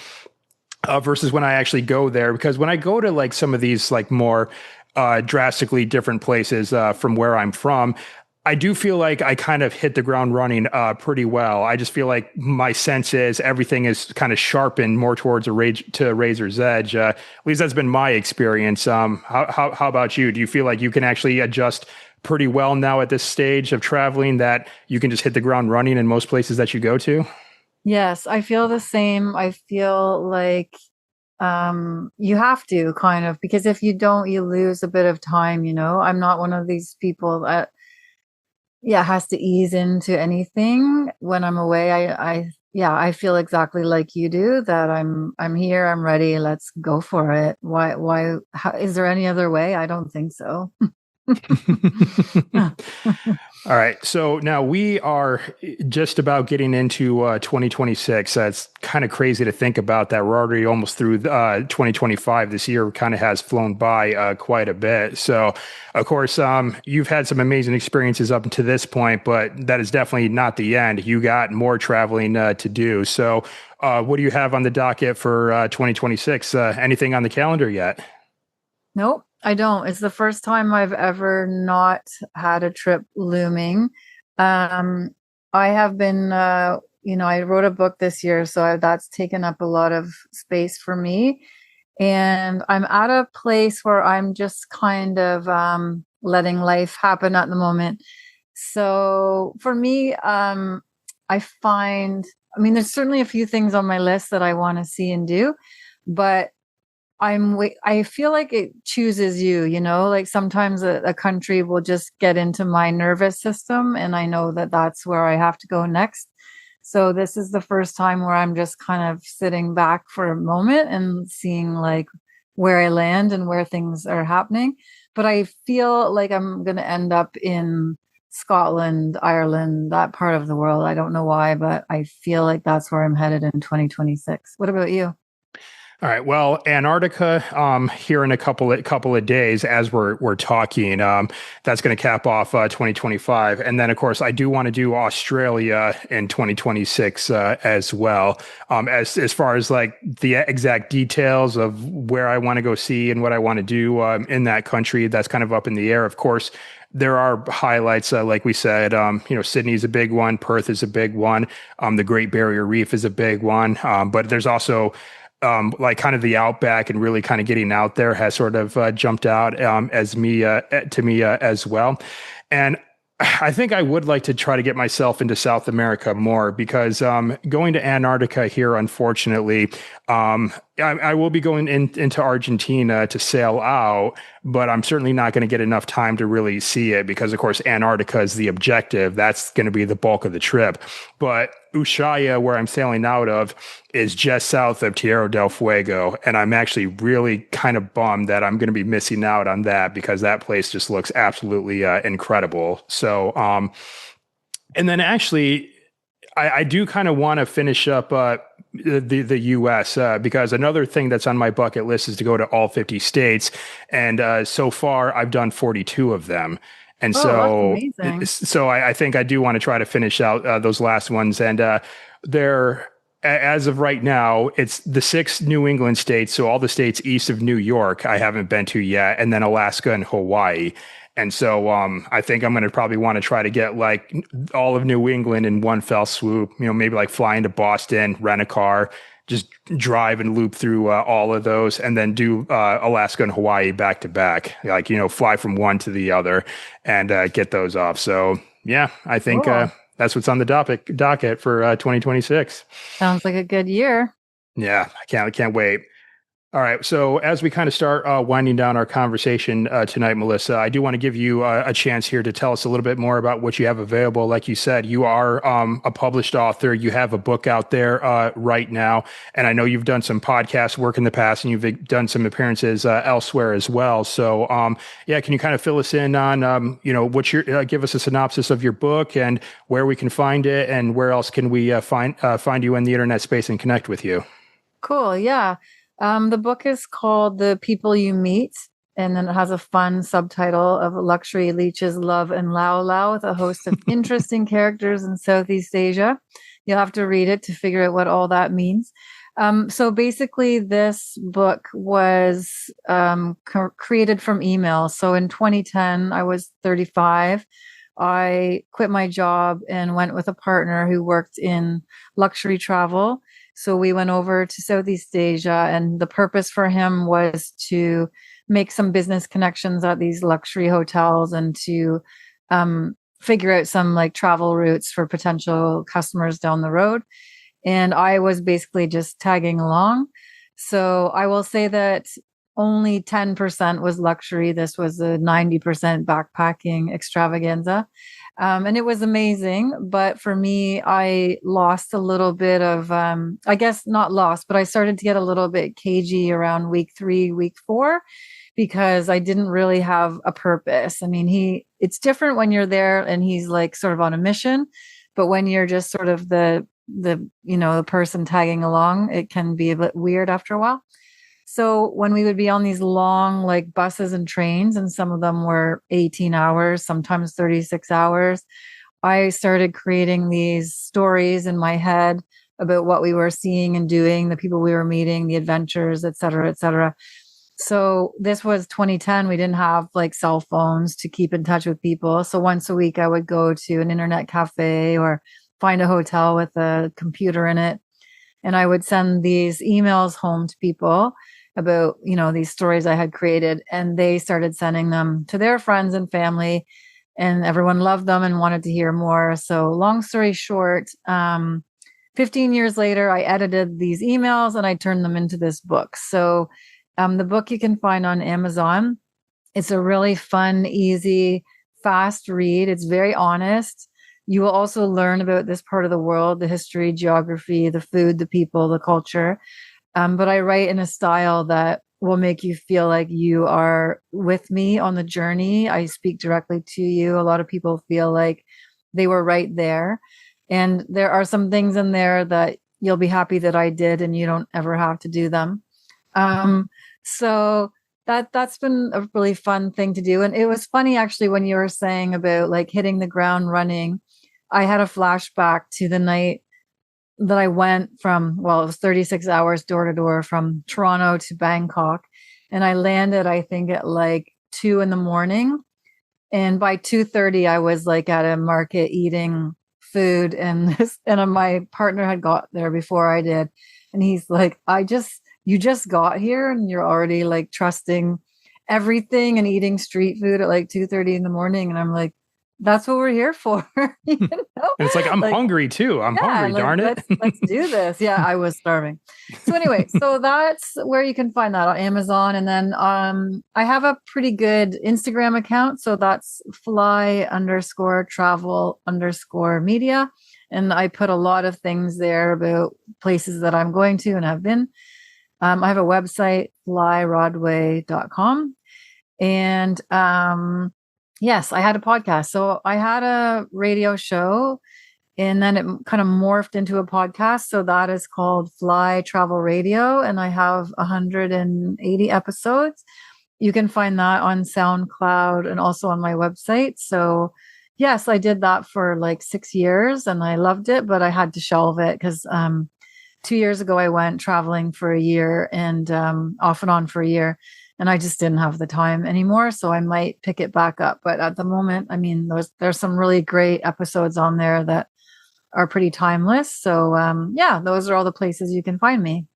versus when I actually go there. Because when I go to like some of these like more drastically different places from where I'm from, I do feel like I kind of hit the ground running pretty well. I just feel like my senses, everything is kind of sharpened more towards a razor's edge. At least that's been my experience. How about you? Do you feel like you can actually adjust pretty well now at this stage of traveling, that you can just hit the ground running in most places that you go to? Yes, I feel the same. I feel like you have to kind of, because if you don't, you lose a bit of time. I'm not one of these people that has to ease into anything when I'm away. I feel exactly like you do, that I'm here, I'm ready, let's go for it. Is there any other way? I don't think so. All right. So now we are just about getting into 2026. It's kind of crazy to think about that. We're already almost through 2025. This year kind of has flown by quite a bit. So, of course, you've had some amazing experiences up to this point, but that is definitely not the end. You got more traveling to do. So, what do you have on the docket for 2026? Anything on the calendar yet? Nope, I don't. It's the first time I've ever not had a trip looming. Um, I have been, I wrote a book this year, so that's taken up a lot of space for me. And I'm at a place where I'm just kind of letting life happen at the moment. So for me, I find, there's certainly a few things on my list that I want to see and do, but I feel like it chooses you, like sometimes a country will just get into my nervous system, and I know that that's where I have to go next. So this is the first time where I'm just kind of sitting back for a moment and seeing like where I land and where things are happening. But I feel like I'm going to end up in Scotland, Ireland, that part of the world. I don't know why, but I feel like that's where I'm headed in 2026. What about you? All right. Well, Antarctica, here in a couple of days, as we're talking, that's going to cap off 2025, and then of course I do want to do Australia in 2026 as well. As far as like the exact details of where I want to go see and what I want to do in that country, that's kind of up in the air. Of course, there are highlights, like we said. Sydney's a big one. Perth is a big one. The Great Barrier Reef is a big one. But there's also like kind of the outback and really kind of getting out there has sort of jumped out to me as well. And I think I would like to try to get myself into South America more, because going to Antarctica here, unfortunately, I will be going into Argentina to sail out, but I'm certainly not going to get enough time to really see it because, of course, Antarctica is the objective. That's going to be the bulk of the trip. But Ushuaia, where I'm sailing out of, is just south of Tierra del Fuego. And I'm actually really kind of bummed that I'm going to be missing out on that, because that place just looks absolutely incredible. So, and then actually, I do kind of want to finish up the U.S. Because another thing that's on my bucket list is to go to all 50 states. And so far, I've done 42 of them. And Oh, that's amazing. I think I do want to try to finish out those last ones. And they're as of right now, it's the 6 New England states. So all the states east of New York, I haven't been to yet, and then Alaska and Hawaii. And so I think I'm going to probably want to try to get like all of New England in one fell swoop, maybe like fly into Boston, rent a car, just drive and loop through all of those, and then do Alaska and Hawaii back to back, like, fly from one to the other and get those off. So yeah, I think Cool. that's what's on the docket for 2026. Sounds like a good year. Yeah, I can't wait. All right. So as we kind of start winding down our conversation tonight, Melissa, I do want to give you a chance here to tell us a little bit more about what you have available. Like you said, you are a published author. You have a book out there right now, and I know you've done some podcast work in the past, and you've done some appearances elsewhere as well. So, yeah, can you kind of fill us in on, what's your give us a synopsis of your book and where we can find it, and where else can we find you in the internet space and connect with you? Cool. Yeah. The book is called The People You Meet, and then it has a fun subtitle of Luxury Leeches, Love and Lao Lao, with a host of interesting characters in Southeast Asia. You'll have to read it to figure out what all that means. So basically, this book was created from email. So in 2010, I was 35. I quit my job and went with a partner who worked in luxury travel. So we went over to Southeast Asia, and the purpose for him was to make some business connections at these luxury hotels and to figure out some like travel routes for potential customers down the road. And I was basically just tagging along. So I will say that only 10% was luxury. This was a 90% backpacking extravaganza. And it was amazing. But for me, I lost a little bit of, I guess not lost, but I started to get a little bit cagey around week 3, week 4, because I didn't really have a purpose. I mean, it's different when you're there and he's like sort of on a mission, but when you're just sort of the person tagging along, it can be a bit weird after a while. So when we would be on these long like buses and trains, and some of them were 18 hours, sometimes 36 hours, I started creating these stories in my head about what we were seeing and doing, the people we were meeting, the adventures, et cetera, et cetera. So this was 2010. We didn't have like cell phones to keep in touch with people. So once a week I would go to an internet cafe or find a hotel with a computer in it. And I would send these emails home to people about, these stories I had created, and they started sending them to their friends and family, and everyone loved them and wanted to hear more. So long story short, 15 years later, I edited these emails and I turned them into this book. So the book you can find on Amazon. It's a really fun, easy, fast read. It's very honest. You will also learn about this part of the world, the history, geography, the food, the people, the culture. But I write in a style that will make you feel like you are with me on the journey. I speak directly to you. A lot of people feel like they were right there. And there are some things in there that you'll be happy that I did, and you don't ever have to do them. So that's been a really fun thing to do. And it was funny actually when you were saying about like hitting the ground running. I had a flashback to the night that I went from, well, it was 36 hours door to door from Toronto to Bangkok. And I landed, I think, at like 2 a.m. And by 2:30, I was like at a market eating food. And my partner had got there before I did. And he's like, you just got here and you're already like trusting everything and eating street food at like 2:30 in the morning. And I'm like, that's what we're here for. And it's like, I'm hungry too. I'm hungry, like, darn it. let's do this. Yeah, I was starving. So anyway, so that's where you can find that on Amazon. And then I have a pretty good Instagram account. So that's fly_travel_media. And I put a lot of things there about places that I'm going to and have been. I have a website, flyrodway.com. And yes, I had a podcast. So I had a radio show, and then it kind of morphed into a podcast. So that is called Fly Travel Radio. And I have 180 episodes. You can find that on SoundCloud and also on my website. So yes, I did that for like 6 years and I loved it, but I had to shelve it because 2 years ago, I went traveling for a year and off and on for a year. And I just didn't have the time anymore. So I might pick it back up. But at the moment, I mean, there's some really great episodes on there that are pretty timeless. So yeah, those are all the places you can find me.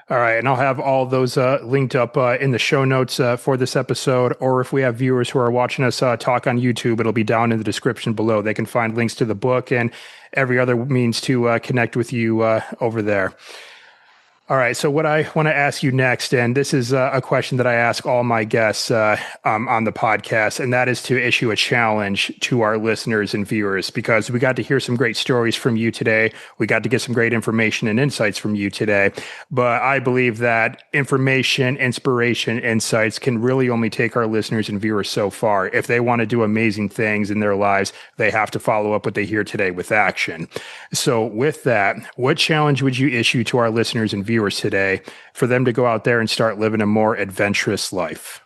All right, and I'll have all those linked up in the show notes for this episode. Or if we have viewers who are watching us talk on YouTube, it'll be down in the description below. They can find links to the book and every other means to connect with you over there. All right. So what I want to ask you next, and this is a question that I ask all my guests on the podcast, and that is to issue a challenge to our listeners and viewers, because we got to hear some great stories from you today. We got to get some great information and insights from you today. But I believe that information, inspiration, insights can really only take our listeners and viewers so far. If they want to do amazing things in their lives, they have to follow up what they hear today with action. So with that, what challenge would you issue to our listeners and viewers today for them to go out there and start living a more adventurous life?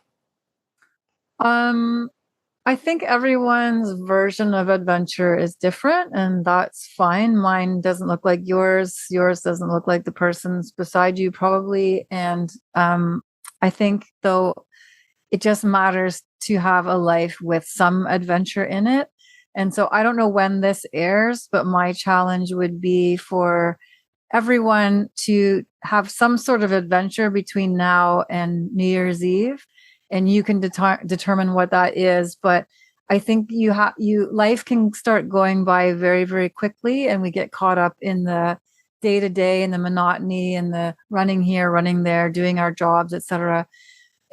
I think everyone's version of adventure is different, and that's fine. Mine doesn't look like yours. Yours doesn't look like the person's beside you, probably. And I think, though, it just matters to have a life with some adventure in it. And so I don't know when this airs, but my challenge would be for everyone to have some sort of adventure between now and New Year's Eve, and you can determine what that is. But I think life can start going by very, very quickly, and we get caught up in the day to day and the monotony and the running here, running there, doing our jobs, etc.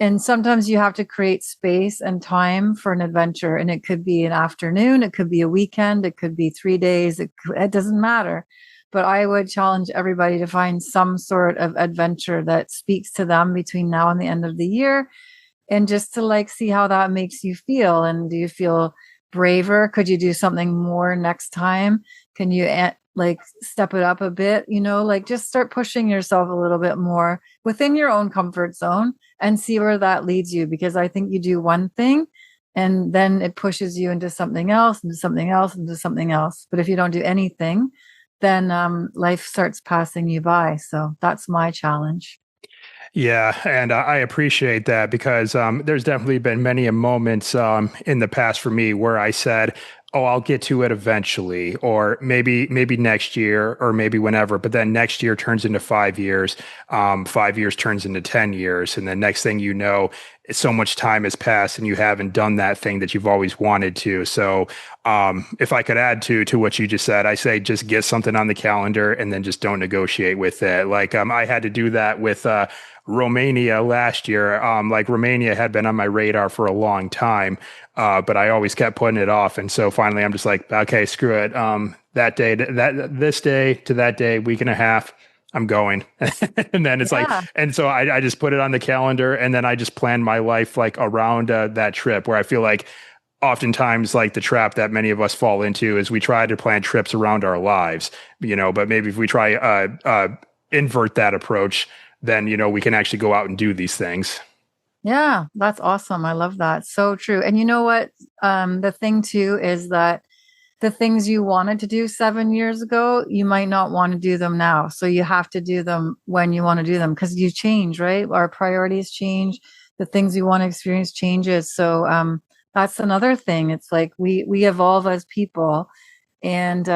And sometimes you have to create space and time for an adventure, and it could be an afternoon, it could be a weekend, it could be 3 days. It doesn't matter. But I would challenge everybody to find some sort of adventure that speaks to them between now and the end of the year, and just to like see how that makes you feel. And do you feel braver? Could you do something more next time? Can you like step it up a bit? Like just start pushing yourself a little bit more within your own comfort zone and see where that leads you. Because I think you do one thing and then it pushes you into something else, into something else, into something else. But if you don't do anything, then life starts passing you by. So that's my challenge. Yeah, and I appreciate that, because there's definitely been many moments in the past for me where I said, "Oh, I'll get to it eventually," or maybe next year, or maybe whenever. But then next year turns into 5 years, 5 years turns into 10 years, and then next thing you know, so much time has passed and you haven't done that thing that you've always wanted to. So if I could add to what you just said, I say just get something on the calendar and then just don't negotiate with it. Like I had to do that with Romania last year. Like Romania had been on my radar for a long time, but I always kept putting it off. And so finally I'm just like, okay, screw it. This day to that day, week and a half, I'm going. And then it's like, and so I just put it on the calendar, and then I just plan my life like around that trip, where I feel like oftentimes like the trap that many of us fall into is we try to plan trips around our lives, but maybe if we try invert that approach, then, we can actually go out and do these things. Yeah, that's awesome. I love that. So true. And you know what? The thing too is that the things you wanted to do 7 years ago, you might not want to do them now. So you have to do them when you want to do them, because you change, right? Our priorities change. The things we want to experience changes. So that's another thing. It's like we evolve as people. And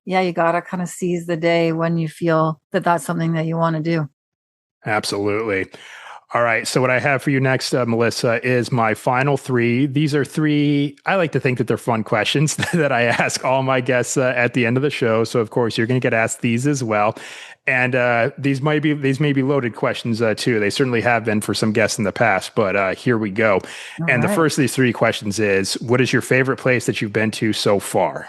yeah, you got to kind of seize the day when you feel that that's something that you want to do. Absolutely. All right. So what I have for you next, Melissa, is my final three. These are three, I like to think that they're fun questions that I ask all my guests at the end of the show. So of course you're going to get asked these as well. And these may be loaded questions too. They certainly have been for some guests in the past, but here we go. All and right. The first of these three questions is, what is your favorite place that you've been to so far?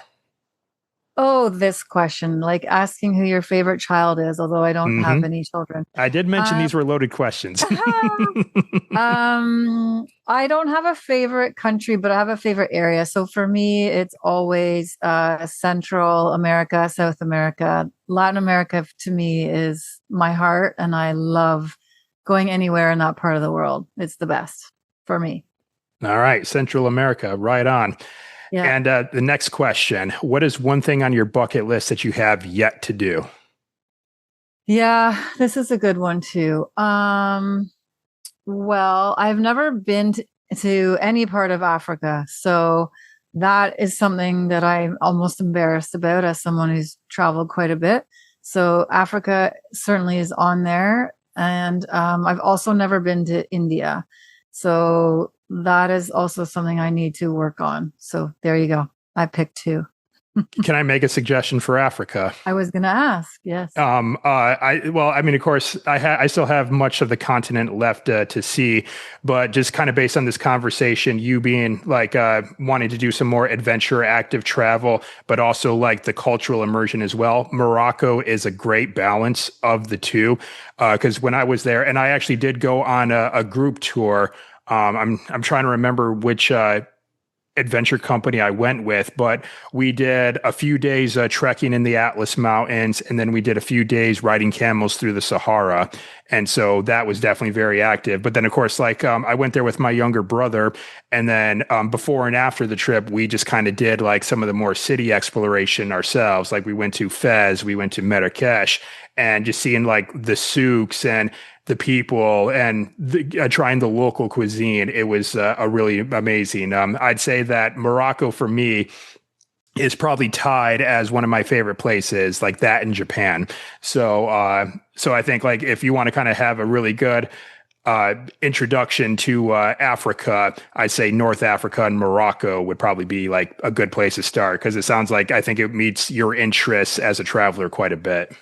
Oh, this question, like asking who your favorite child is, although I don't have any children. I did mention these were loaded questions. I don't have a favorite country, but I have a favorite area. So for me, it's always Central America, South America. Latin America to me is my heart, and I love going anywhere in that part of the world. It's the best for me. All right, Central America, right on. Yeah. And the next question, what is one thing on your bucket list that you have yet to do? Yeah, this is a good one too. Well, I've never been to any part of Africa, so that is something that I'm almost embarrassed about as someone who's traveled quite a bit. So Africa certainly is on there, and I've also never been to India, so that is also something I need to work on. So there you go. I picked two. Can I make a suggestion for Africa? I was going to ask. Yes. I mean, of course, I still have much of the continent left to see, but just kind of based on this conversation, you being like wanting to do some more adventure, active travel, but also like the cultural immersion as well. Morocco is a great balance of the two, because when I was there, and I actually did go on a group tour. I'm trying to remember which adventure company I went with, but we did a few days trekking in the Atlas Mountains, and then we did a few days riding camels through the Sahara. And so that was definitely very active. But then, of course, like I went there with my younger brother, and then before and after the trip, we just kind of did like some of the more city exploration ourselves. Like we went to Fez, we went to Marrakesh, and just seeing like the souks and the people and trying the local cuisine. It was a really amazing. I'd say that Morocco for me is probably tied as one of my favorite places, like that in Japan. So I think like if you want to kind of have a really good introduction to Africa, I'd say North Africa and Morocco would probably be like a good place to start because it sounds like I think it meets your interests as a traveler quite a bit.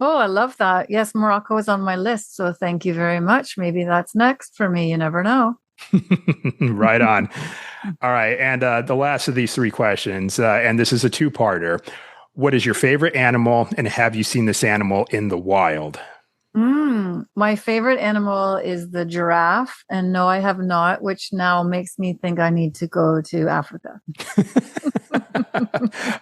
Oh, I love that. Yes, Morocco is on my list. So thank you very much. Maybe that's next for me. You never know. Right on. All right. And the last of these three questions, and this is a two-parter. What is your favorite animal, and have you seen this animal in the wild? My favorite animal is the giraffe. And no, I have not, which now makes me think I need to go to Africa.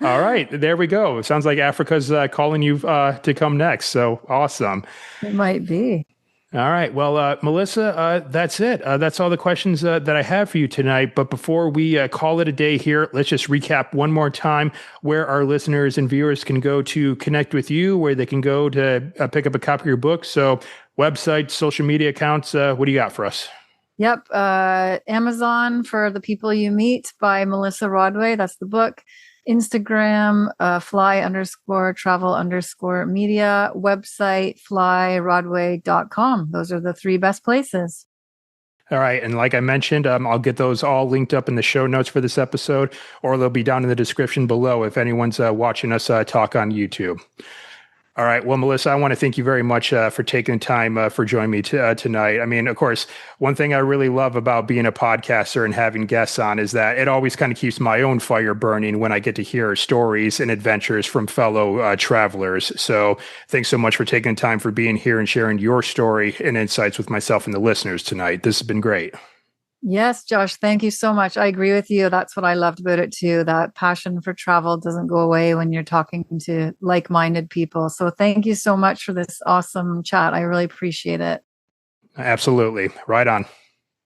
All right. There we go. It sounds like Africa's calling you to come next. So awesome. It might be. All right. Well, Melissa, that's it. That's all the questions that I have for you tonight. But before we call it a day here, let's just recap one more time where our listeners and viewers can go to connect with you, where they can go to pick up a copy of your book. So, website, social media accounts. What do you got for us? Yep. Amazon for The People You Meet by Melissa Rodway. That's the book. Instagram, fly_travel_media, website, flyrodway.com. Those are the three best places. All right. And like I mentioned, I'll get those all linked up in the show notes for this episode, or they'll be down in the description below if anyone's watching us talk on YouTube. All right. Well, Melissa, I want to thank you very much for taking time for joining me tonight. I mean, of course, one thing I really love about being a podcaster and having guests on is that it always kind of keeps my own fire burning when I get to hear stories and adventures from fellow travelers. So thanks so much for taking time for being here and sharing your story and insights with myself and the listeners tonight. This has been great. Yes, Josh, thank you so much. I agree with you. That's what I loved about it too. That passion for travel doesn't go away when you're talking to like-minded people. So thank you so much for this awesome chat. I really appreciate it. Absolutely. Right on.